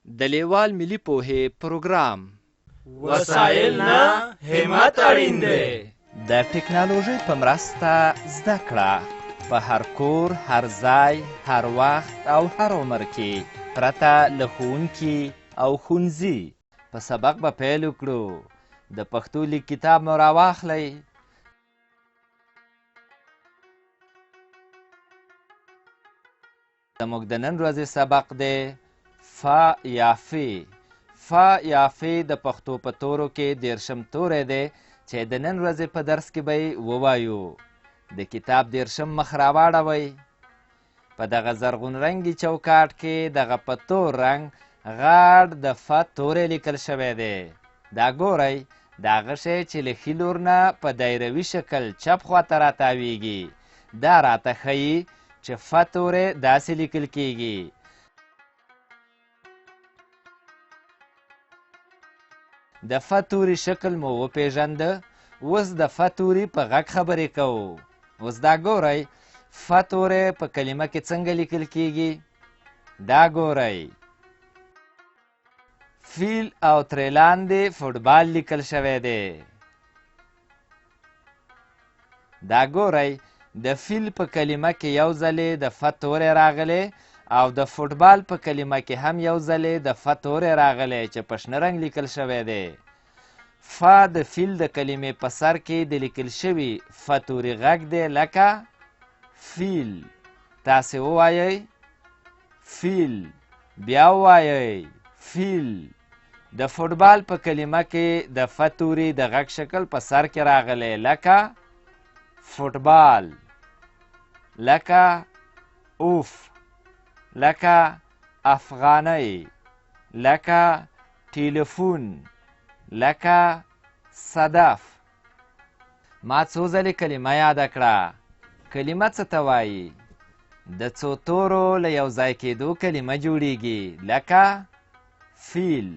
د لیوال ملي پوهې پروګرام وسایل نه همت اړین دی. د ټکنالوژۍ په مرسته زده کړه په هر کور، هر ځای، هر وخت او هر عمر کې پرته له ښوونکي او ښوونځي. په سبق به پیل وکړو. د پښتو لیک کتاب مو راواخلئ. زموږ د نن ورځې سبق دی فا یا فی. فا یا فی د پښتو په تورو کې 13 توری دی چې د نن ورځې په درس کې به یې ووایو. د کتاب 13 مخ راواړوئ. په دغه زرغون رنګي چوکاټ کې دغه په تور رنګ غاړ د فا توری لیکل شوی دی. دا ګورئ، د هغه شی چې له ښي لور نه په دایروي شکل چپ خواته راتاویږي دا راته ښیي چې فا توری داسې لیکل کیږي. د فا توري شکل مو وپیژنده. اوس د فا توري په غږ خبرې کوو. اوس دا ګورئ، فا توری په کلمه کې څنګه لیکل کیږي. دا ګورئ، فیل او ترې لاندې فوټبال لیکل شوی دی. دا ګورئ، د فیل په کلمه کې یو ځلې د فا توری راغلی او د فوټبال په کلمه کې هم یو ځلې د فا توری راغلی چې په شنه رنګ لیکل شوی دی. فا د فیل د کلمې په سر کې د لیکل شوي فا توري غږ دی لکه فیل. تاسې ووایئ فیل، بیا ووایئ فیل. د فوټبال په کلمه کې د فا توري د غږ شکل په سر کې راغلی لکه فوټبال، لکه اوف، لکه افغانۍ، لکه ټیلیفون، لکه صدف. ما څو ځلې کلمه یاده کړه. کلمه څه ته وایي؟ د څو تورو له یو ځای کېدو کلمه جوړیږي لکه فیل.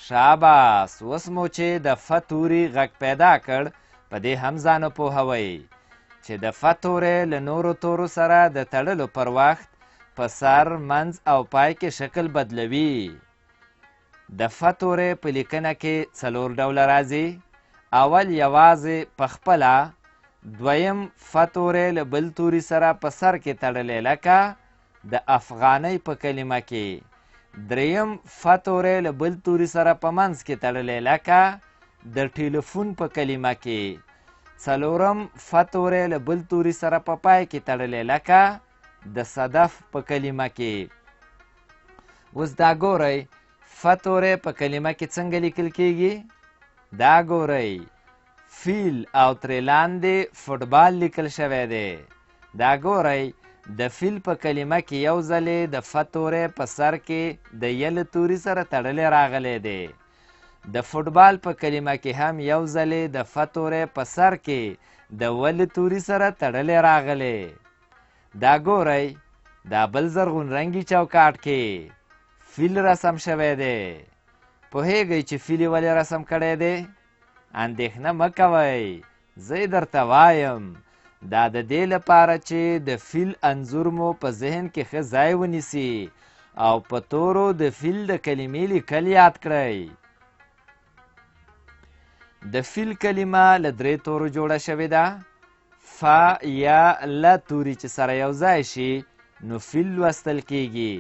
شاباس. اوس مو چې د فا توري غږ پیدا کړ په دې هم ځان وپوهوئ چې د فا توری له نورو تورو سره د تړلو پر وخت په سر، منځ او پای کې شکل بدلوي. د فا توری په لیکنه کې 4 ډوله راځي. اول یوازې په خپله، دویم فا توری له بل توري سره په سر کې تړلی لکه د افغانۍ په کلمه کې. دریم فا توری له بل توري سره په منځ کې تړلی لکه د ټیلیفون په کلمه کې. څلورم فا توری له بل توري سره په پای کې تړلی لکه د صدف په کلمه کې. اوس دا ګورئ، فا توری په کلمه کې څنګه لیکل کیږي. دا ګورئ، فیل او ترې لاندې فوټبال لیکل شوی دی. دا ګورئ، د فیل په کلمه کې یو ځلې د فا توری په سر کې د ی له توري سره تړلی راغلی دی. د فوټبال په کلمه کې هم یو ځلې د فا توری په سر کې د و له توري سره تړلی راغلی. دا ګورئ، دا بل زرغون رنګي چوکاټ کې فیل رسم شوی دی. پوهیږئ چې فیل یې ولې رسم کړی دی؟ اندېښنه مه کوئ، زه یې درته وایم. دا د دې لپاره چې د فیل انځور مو په ذهن کې ښه ځای ونیسي او په تورو د فیل د کلمې لیکل یاد کړئ. د فیل کلمه له 3 تورو جوړه شوې ده. فا یا ل توري چې سره یو ځای شي نو فیل لوستل کیږي.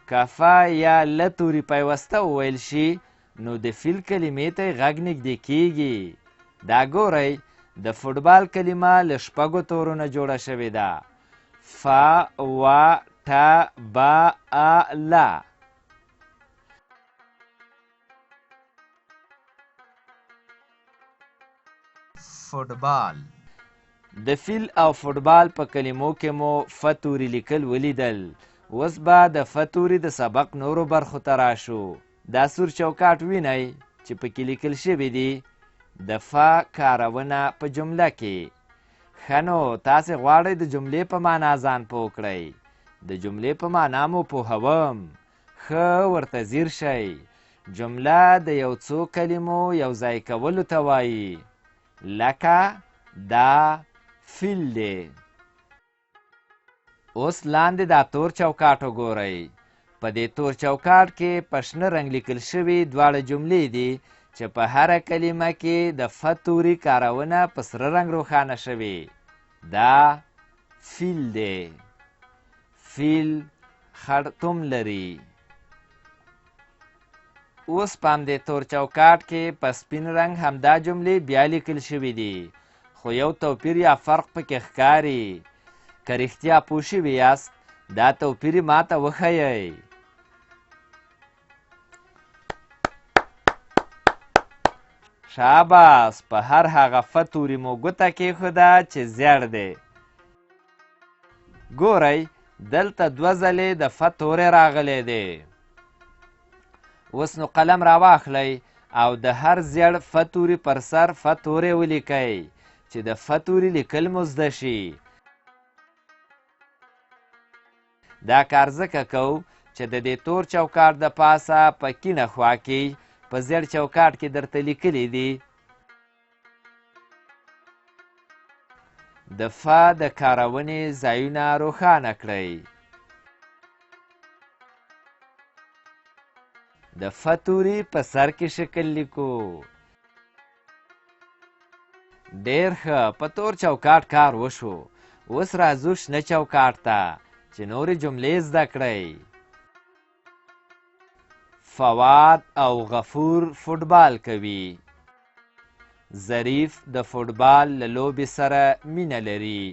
که فا یا ل توري پیوسته وویل شي نو د فیل کلمې ته غږ نږدې کیږي. دا ګورئ، د فوټبال کلمه له 6 تورو نه جوړه شوې ده. فا، وا، ټا، با، ا، لا. فوټبال. د فیل او فوټبال په کلمو کې مو فا توري لیکل ولیدل. اوس به د فا توري د سبق نورو برخو ته راشو. دا سور چوکاټ وینئ چې پکې لیکل شوي دي د فا کارونه په جمله کې. ښه نو تاسې غواړئ د جملې په معنا ځان پوه کړئ. د جملې په معنا مو پوهوم. ښه ورته ځیر شئ. جمله د یو څو کلمو یو ځای کولو ته وایي. لکه دا فیل دی. اوس لاندې دا تور چوکاټ وګورئ. په دې تور چوکاټ کې په شنه رنګ لیکل شوي دواړه جملې دي چې په هره کلمه کې د ف توري کارونه په سره رنګ روښانه شوي. دا فیل دی. فیل خړتوم لري. اوس په همدې تور چوکاټ کې په سپین رنګ همدا جملې بیا لیکل شوي دي، خو یو توپیر یا فرق پکې ښکاري. که رښتیا پوه شوي یاست دا توپیر یې ماته وښیئ. شاباس، په هر هغه ف توري مو ګوته کېښوده چې زیړ دی. ګورئ دلته 2 ځلې د ف توری راغلی دی. اوس نو قلم راواخلئ او د هر زیړ ف توري پر سر ف توری ولیکئ چې د ف توري لیکل مو زده شي. دا کار ځکه کوو چې د دې تور چوکاټ د پاسه په کیڼه خوا کې په زیړ چوکاټ کې درته لیکلي دي د ف د کارونې ځایونه روښانه کړئ. د ف توري په سر کې شکل لیکو. ډېر ښه، په تور چوکاټ کار وشو. اوس راځو شنه چوکاټ ته چې نورې جملې زده کړئ. فواد او غفور فوټبال کوي. ظریف د فوټبال له لوبې سره مینه لري.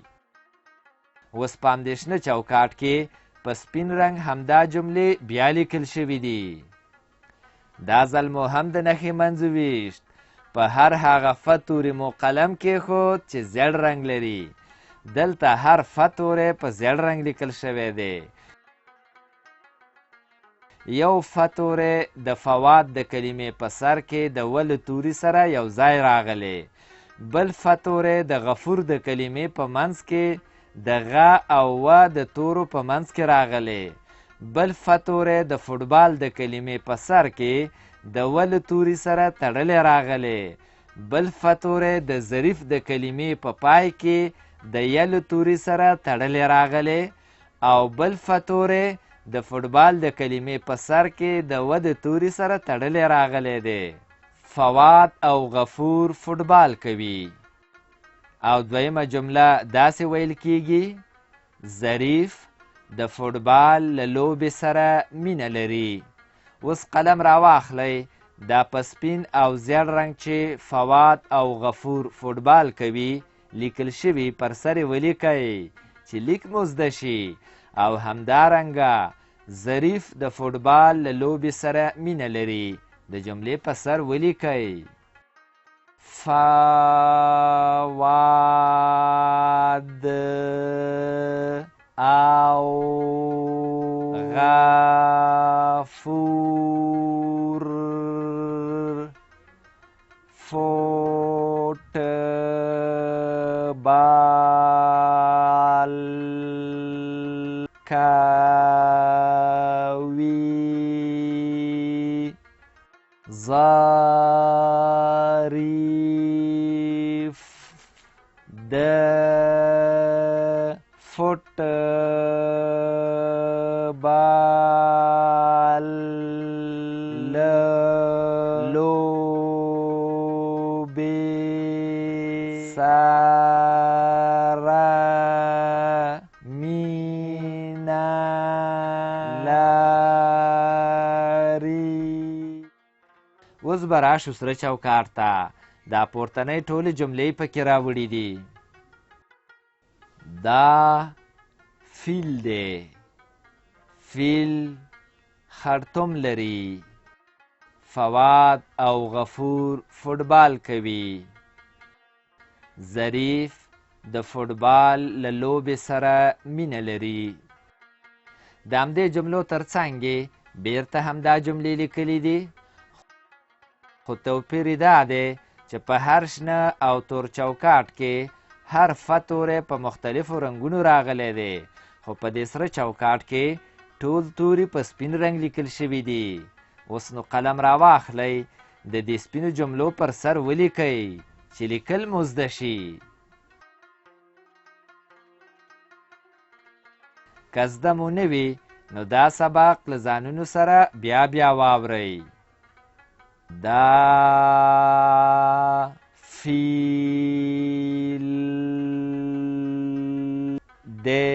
اوس په همدې شنه چوکاټ کې په سپین رنګ همدا جملې بیا لیکل شوي دي. دا ځل مو هم د نښې منځ ویشت. په هر هغه ف توري مو قلم کېښود چې زیړ رنګ لري. دلته هر ف توری په زیړ رنګ لیکل شوی دی. یو ف توری د فواد د کلمې په سر کې د و له توري سره یو ځای راغلی. بل ف توری د غفور د کلمې په منځ کې د غ او و د تورو په منځ کې راغلی. بل ف توری د فوټبال د کلمې په سر کې د و له توري سره تړلی راغلی. بل ف توری د ظریف د کلمې په پای کې د ی له توري سره تړلی راغلی او بل ف توری د فوټبال د کلمې په سر کې د و د توري سره تړلی راغلی دی. فواد او غفور فوټبال کوي. او دویمه جمله داسې ویل کیږي ظریف د فوټبال له لوبې سره مینه لري. اوس قلم راواخلئ، دا په سپین او زیړ رنګ چې فواد او غفور فوټبال کوي لیکل شوي پر سر یې ولیکئ چې لیک مو زده شي. او همدارنګه ظریف د فوټبال له لوبې سره مینه لري د جملې په سر ولیکئ. فواد او غفور فوټبال کوي. ظریف د فوټبال له لوبې سره مینه لري. اوس به راشو سره چوکاټ ته. دا پورتنۍ ټولې جملې پکې راوړي دي. دا فیل دی. فیل خرطوم لري. فواد او غفور فوټبال کوي. ظریف د فوټبال له لوبې سره مینه لري. د همدې جملو ترڅنګ یې بیرته همدا جملې لیکلي دي، خو توپیر یې دا دی چې په هر شنه او تور چوکاټ کې هر ف توری په مختلفو رنګونو راغلی دی، خو په دې سره چوکاټ کې ټول توري په سپین رنګ لیکل شوي دي. اوس نو قلم راواخلئ، د دې سپینو جملو پر سر ولیکئ چې لیکل مو زده شي. که زده مو نه وي نو دا سبق له ځانونو سره بیا واورئ. دا فیل دی،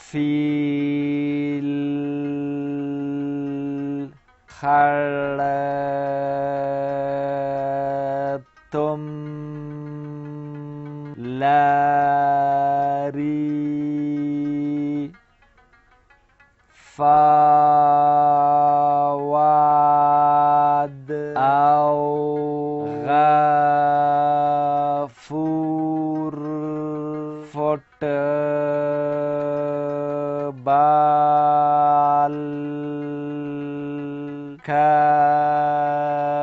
فیل خرطوم لري، فواد او غفور فوتبال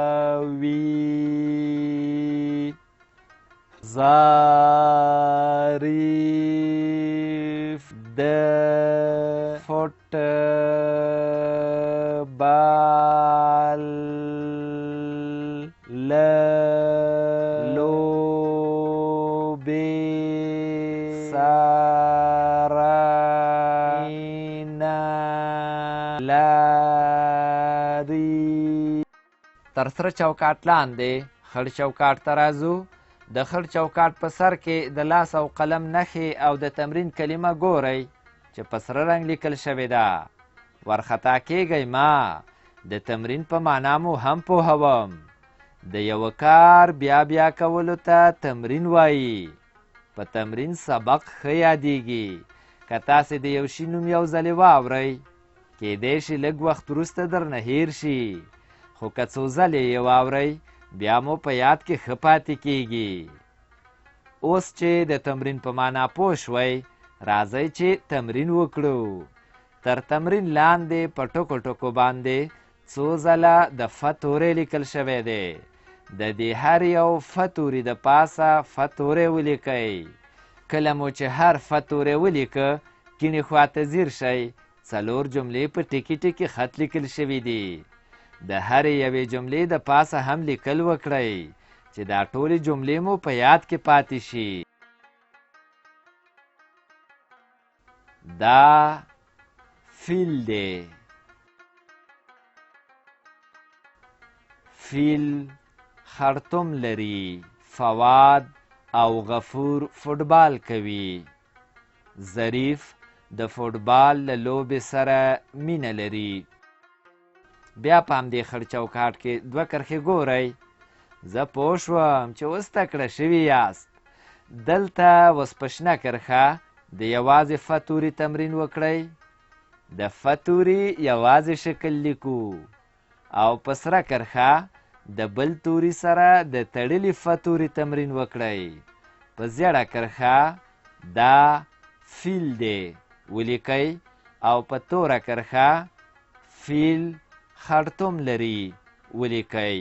کوي، ظریف د فوتبال لوبې سره مینه لري. تر سره چوکاټ لاندې خړ چوکاټ ته راځو. د خړ چوکاټ په سر کې د لاس او قلم نښې او د تمرین کلمه ګورئ چې په سره رنګ لیکل شوې ده. ورخطا کیږئ ما، د تمرین په معنا مو هم پوهوم. د یوه کار بیا کولو ته تمرین وایي. په تمرین سبق ښه یادیږي. که تاسې د یو شي نوم یو ځلې واورئ، کیدی شي لږ وخت وروسته درنه هیر شي، خو که څو ځلې یې واورئ بیا مو په یاد کې ښه پاتې کیږي. اوس چې د تمرین په معنا پوه شوئ، راځئ چې تمرین وکړو. تر تمرین لاندې په ټکو ټکو باندې څو ځله د ف توری لیکل شوی دی. د دې هر یو ف توري د پاسه ف توری ولیکئ. کله مو چې هر ف توری ولیکه، کیڼې خواته ځیر شئ. 4 جملې په ټکي ټکي خط لیکل شوي دي. د هرې یوې جملې د پاسه هم لیکل وکړئ چې دا ټولې جملې مو په یاد کې پاتې شي. دا فیل دی. فیل خرطوم لري. فواد او غفور فوټبال کوي. ظریف د فوټبال له لوبې سره مینه لري. بیا په همدې خړ چوکاټ کې 2 کرښې ګورئ. زه پوه شوم چې اوس تکړه شوي یاست. دلته اوس په شنه کرښه د یوازې ف توري تمرین وکړئ. د ف توري یوازې شکل لیکو او په سره کرښه د بل توري سره د تړلي ف توري تمرین وکړئ. په زیړه کرښه دا فیل دی ولیکئ او په توره کرښه فیل خرطوم لري ولیکئ.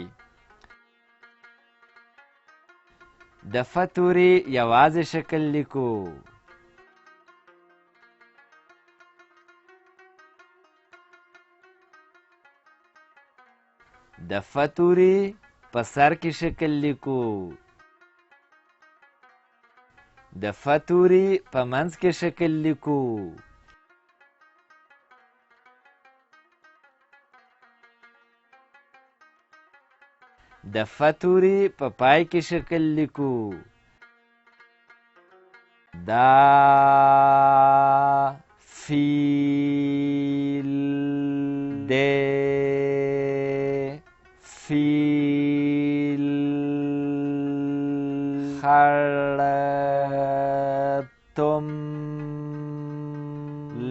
د ف توري یوازې شکل لیکو. د ف توري په سر کې شکل لیکو. د ف توري په منځ کې شکل لیکو. د ف توري په پای کې شکل لیکو. دا فیل دی. فیل خرطوم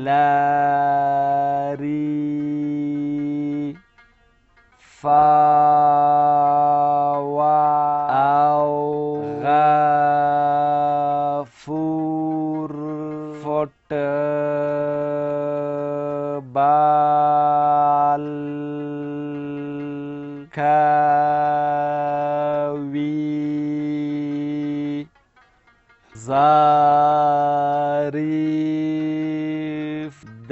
لري. او غفور فوتبال کوي. ظریف د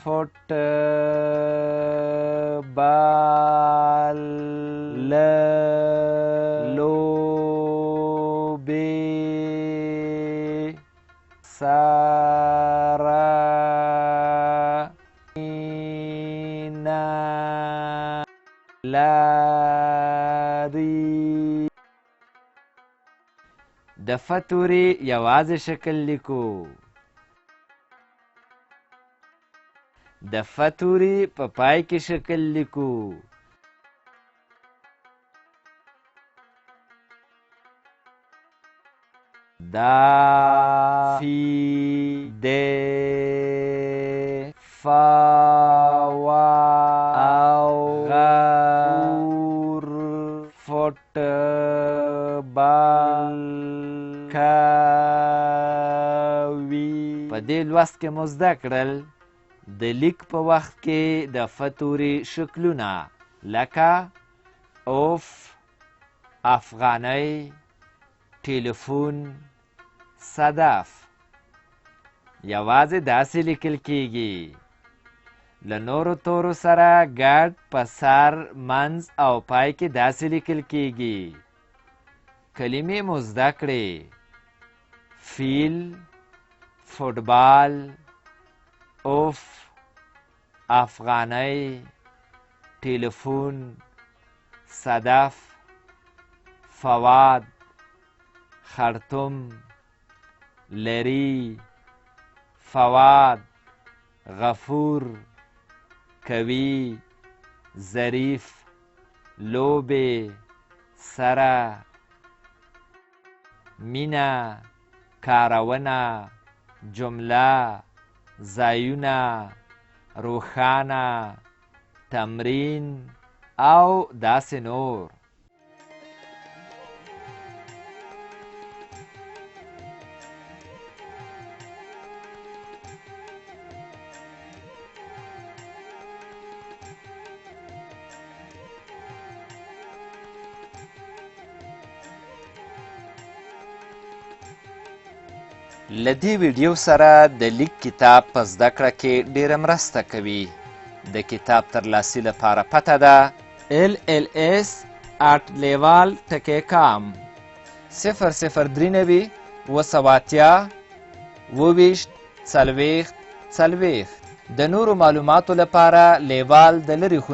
فوتبال لوبې لاري. د ف توري یوازې شکل لیکو. د ف توري په پای کې شکل لیکو. دا فی د فا وا او غور فوټبال کوي. په دې لوست کې مو زده کړل د لیک په وخت کې د ف توري شکلونه لکه اوف، افغانۍ، ټلیفون، صدف. یوازې داسې لیکل کیږي. له نورو تورو سره ګډ په سر، منځ او پای کې داسې لیکل کیږي. کلمې مو زده کړې: فیل، فوټبال، اوف، افغانۍ، ټلیفون، صدف، فواد، خرطوم، لری، فواد، غفور، کوي، ظریف، لوبې، سره، مینه، کارونه، جمله، ځایونه، روښانه، تمرین او داسې نور. له دې ویډیو سره د لیک کتاب په زده کړه کې ډیره مرسته کوي. د کتاب ترلاسي لپاره پته ده LLS@leval.com 003 280 24 40. د نورو معلوماتو لپاره لیوال د لرې